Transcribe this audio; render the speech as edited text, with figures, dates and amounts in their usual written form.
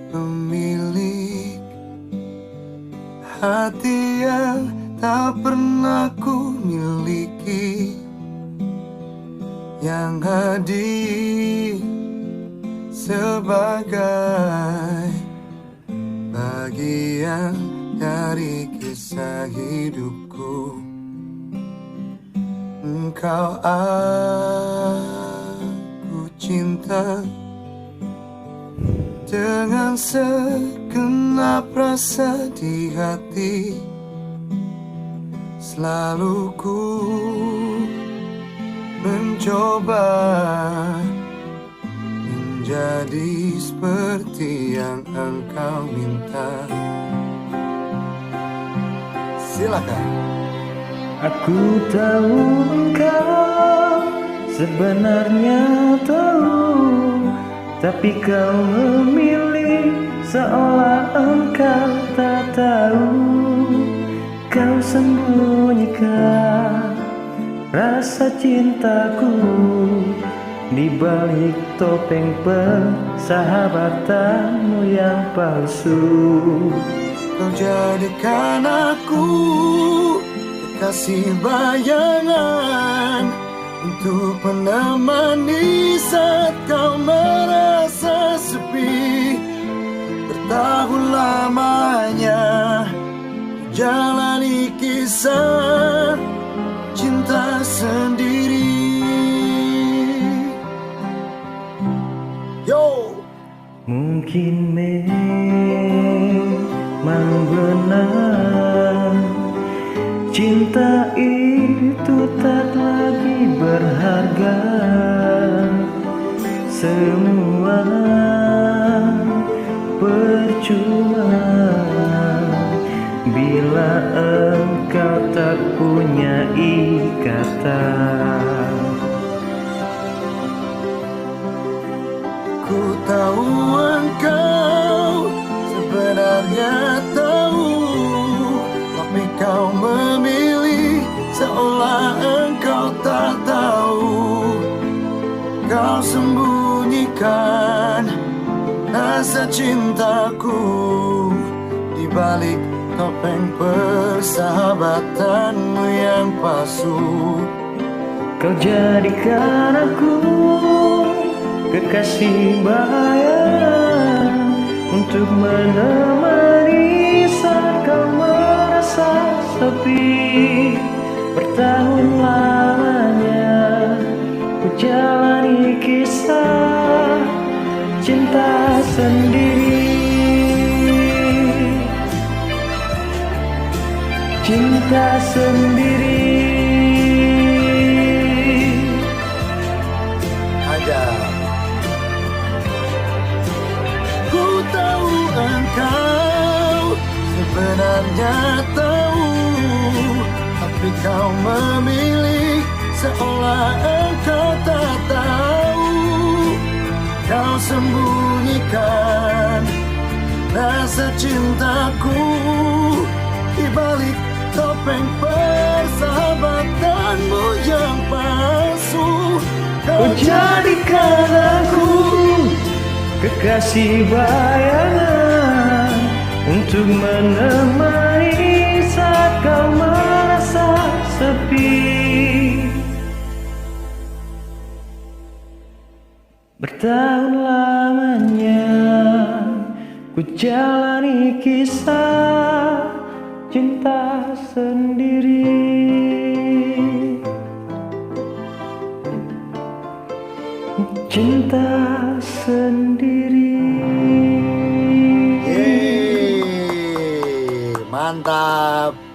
pemilik hati yang tak pernah ku miliki, yang hadir sebagai bagian dari kisah hidupku. Engkau aku cinta dengan segenap rasa di hati. Selalu ku mencoba menjadi seperti yang engkau minta. Silakan. Aku tahu engkau sebenarnya tahu, tapi kau memilih seolah engkau tak tahu. Kau sembunyikan rasa cintaku di balik topeng persahabatanmu yang palsu. Kau jadikan aku kekasih bayangan untuk menemani saat kau merasa sepi. Bertahun lamanya jalani kisah cinta sendiri. Yo! Mungkin memang benar cinta itu tak lagi berharga. Semua percuma bila engkau tak punya ikatan. Ku tahu engkau sebenarnya tahu, tapi kau memilih seolah engkau tak tahu. Kau sembunyikan rasa cintaku di balik topeng persahabatanmu yang palsu. Kau jadikan aku kekasih bayangan untuk menemani saat kau merasa sepi. Bertahun lamanya ku jalani kisah cinta sendiri. Cinta sendiri. Aja. Ku tahu engkau sebenarnya tahu, tapi kau memilih seolah engkau tak tahu. Kau sembunyikan rasa cintaku di balik topeng persahabatanmu yang palsu. Kau jadikan aku kekasih bayangan untuk menemani saat kau merasa sepi. Bertahun lamanya ku jalani kisah cinta sendiri. Cinta sendiri. Mantap.